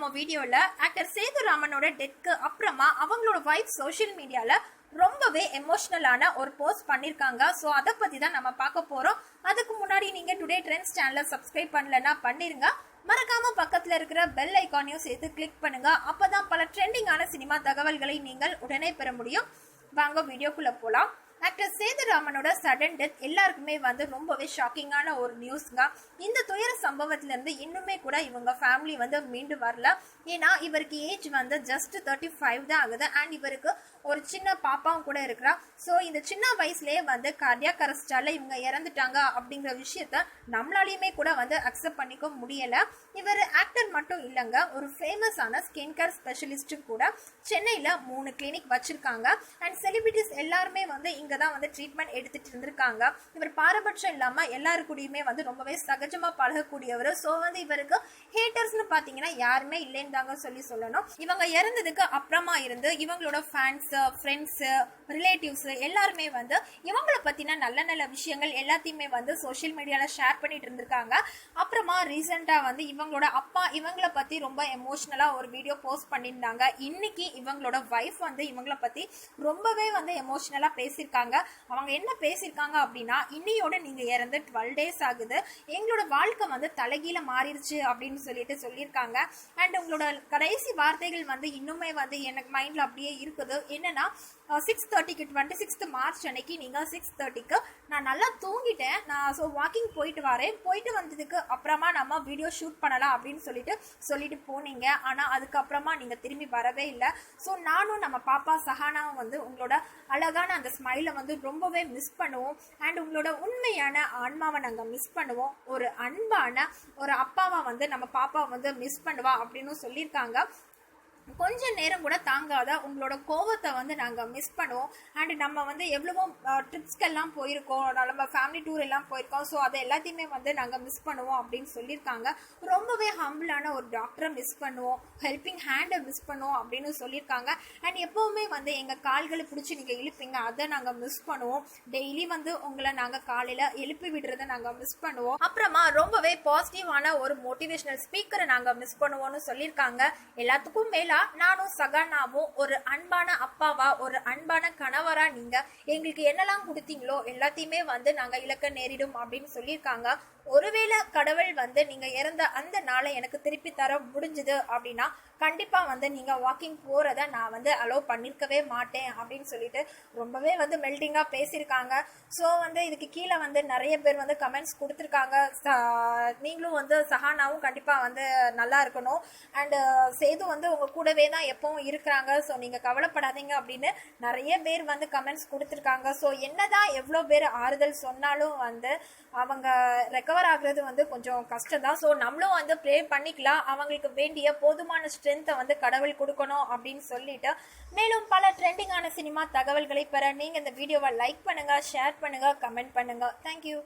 நம்ம வீடியோல ஆக்டர் சேதுராமனோட டெத்க்கு அப்புறமா அவங்களோட வைஃப் சோஷியல் மீடியால ரொம்பவே எமோஷனலான ஒரு போஸ்ட் பண்ணிருக்காங்க. ஸோ அதை பத்தி தான் நம்ம பார்க்க போறோம். அதுக்கு முன்னாடி நீங்க டுடே ட்ரெண்ட்ஸ் சேனலை சப்ஸ்கிரைப் பண்ணலன்னா பண்ணிருங்க. மறக்காம பக்கத்துல இருக்கிற பெல் ஐக்கானையும் சேர்த்து கிளிக் பண்ணுங்க. அப்பதான் பல ட்ரெண்டிங்கான சினிமா தகவல்களை நீங்கள் உடனே பெற முடியும். வாங்க வீடியோக்குள்ள போலாம். ஆக்டர் சேதுராமனோட சடன் டெத் எல்லாருக்குமே ரொம்பவே ஷாக்கிங்கான ஒரு நியூஸ்ங்க. இந்த துயர சம்பவத்துல இருந்து இன்னுமே கூட இவங்க ஃபேமிலி மீண்டு வரல. ஏன்னா இவருக்கு ஏஜ் ஜஸ்ட் 35 தான் ஆகுது. அண்ட் இவருக்கு ஒரு சின்ன பாப்பாவும் கூட இருக்கிறா. ஸோ இந்த சின்ன வயசுலேயே கார்டியாக் அரெஸ்டால இவங்க இறந்துட்டாங்க அப்படிங்கிற விஷயத்த நம்மளாலையுமே கூட அக்செப்ட் பண்ணிக்க முடியல. இவர் ஆக்டர் மட்டும் இல்லைங்க, ஒரு ஃபேமஸான ஸ்கின் கேர் ஸ்பெஷலிஸ்ட் கூட சென்னையில 3 கிளினிக் வச்சிருக்காங்க. அண்ட் செலிபிரிட்டிஸ் எல்லாருமே இங்க தான் ட்ரீட்மெண்ட் எடுத்துட்டு இருந்திருக்காங்க. இவர் பாரபட்சம் இல்லாம எல்லாருக்கூடயுமே ரொம்பவே சகஜமா பழகக்கூடியவர். ஸோ இவருக்கு ஹேட்டர்ஸ்னு பாத்தீங்கன்னா யாருமே இல்லைன்னு தாங்க சொல்லணும். இவங்க இறந்ததுக்கு அப்புறமா இருந்து இவங்களோட ஃபேன்ஸ், ஃப்ரெண்ட்ஸ், ரிலேட்டிவ்ஸ் எல்லாருமே இவங்களை பத்தின நல்ல நல்ல விஷயங்கள் எல்லாத்தையுமே சோஷியல் மீடியால ஷேர் பண்ணிட்டு இருந்திருக்காங்க. அப்புறமா ரீசெண்டா இவங்களோட அப்பா இவங்களை பத்தி ரொம்ப எமோஷனலா ஒரு வீடியோ போஸ்ட் பண்ணியிருந்தாங்க. இன்னைக்கு இவங்களோட வைஃப் இவங்களை பத்தி ரொம்பவே எமோஷனலா பேசியிருக்காங்க. அவங்க என்ன பேசியிருக்காங்க அப்படின்னா, இன்னையோட நீங்க இறந்து 12 days ஆகுது, எங்களோட வாழ்க்கை தலைகீழ மாறிடுச்சு அப்படின்னு சொல்லியிருக்காங்க. அண்ட் உங்களோட கடைசி வார்த்தைகள் இன்னுமே எனக்கு மைண்ட்ல அப்படியே இருக்குது. என்னன்னா 6:30க்கு 26th March அன்னைக்கு நீங்க 6:30க்கு நான் நல்லா தூங்கிட்டேன், நான் வாக்கிங் போயிட்டு வரேன், போயிட்டு வந்ததுக்கு அப்புறமா நம்ம வீடியோ ஷூட் பண்ணலாம் அப்படின்னு சொல்லிட்டு போனீங்க. ஆனா அதுக்கப்புறமா நீங்க திரும்பி வரவே இல்லை. ஸோ நானும் நம்ம பாப்பா சஹானாவும் உங்களோட அழகான அந்த ஸ்மைலை ரொம்பவே மிஸ் பண்ணுவோம். அண்ட் உங்களோட உண்மையான ஆன்மாவை நாங்கள் மிஸ் பண்ணுவோம். ஒரு அன்பான ஒரு அப்பாவா நம்ம பாப்பா மிஸ் பண்ணுவா அப்படின்னு சொல்லியிருக்காங்க. கொஞ்ச நேரம் கூட தாங்காத உங்களோட கோவத்தை நாங்கள் மிஸ் பண்ணுவோம். அண்ட் நம்ம எவ்வளவோ ட்ரிப்ஸ்க்கெல்லாம் போயிருக்கோம், நம்ம ஃபேமிலி டூர் எல்லாம் போயிருக்கோம். ஸோ அதை எல்லாத்தையுமே நாங்கள் மிஸ் பண்ணுவோம் அப்படின்னு சொல்லியிருக்காங்க. ரொம்பவே ஹம்பிளான ஒரு டாக்டரை மிஸ் பண்ணுவோம், ஹெல்பிங் ஹேண்டை மிஸ் பண்ணுவோம் அப்படின்னு சொல்லியிருக்காங்க. அண்ட் எப்போவுமே எங்கள் கால்களை பிடிச்சி நீங்கள் இழுப்பீங்க, அதை நாங்கள் மிஸ் பண்ணுவோம். டெய்லி உங்களை நாங்கள் காலையில் எழுப்பி விடுறதை நாங்கள் மிஸ் பண்ணுவோம். அப்புறமா ரொம்பவே பாசிட்டிவான ஒரு மோட்டிவேஷனல் ஸ்பீக்கரை நாங்கள் மிஸ் பண்ணுவோம்னு சொல்லியிருக்காங்க. எல்லாத்துக்கும் மேல நானும் சகானாவும் ஒரு அன்பான அப்பாவா, ஒரு அன்பான கணவரா நீங்க எங்களுக்கு என்னெல்லாம் கொடுத்தீங்களோ எல்லாத்தையுமே நாங்க இழக்க நேரிடும் அப்படின்னு சொல்லியிருக்காங்க. ஒருவேளை கடவுள் நீங்க இறந்த அந்த நாளை எனக்கு திருப்பி தர முடிஞ்சது அப்படின்னா கண்டிப்பா நீங்க வாக்கிங் போறத நான் அலோவ் பண்ணிருக்கவே மாட்டேன் அப்படின்னு சொல்லிட்டு ரொம்பவே மெல்டிங்கா பேசியிருக்காங்க. ஸோ இதுக்கு கீழே நிறைய பேர் கமெண்ட்ஸ் கொடுத்துருக்காங்க. நீங்களும் சஹானாவும் கண்டிப்பா நல்லா இருக்கணும். அண்ட் சேது உங்க கூடவே தான் எப்பவும் இருக்கிறாங்க. ஸோ நீங்க கவலைப்படாதீங்க அப்படின்னு நிறைய பேர் கமெண்ட்ஸ் கொடுத்துருக்காங்க. ஸோ என்னதான் எவ்வளோ பேர் ஆறுதல் சொன்னாலும் அவங்க ரெக்கவர் ஆகுறது கொஞ்சம் கஷ்டம் தான். ஸோ நம்மளும் ப்ரே பண்ணிக்கலாம், அவங்களுக்கு வேண்டிய போதுமான ஸ்ட்ரென்த்தை கடவுள் கொடுக்கணும் அப்படின்னு சொல்லிட்டு. மேலும் பல ட்ரெண்டிங்கான சினிமா தகவல்களை பெற நீங்க இந்த வீடியோவை லைக் பண்ணுங்க, ஷேர் பண்ணுங்க, கமெண்ட் பண்ணுங்க. தேங்க்யூ.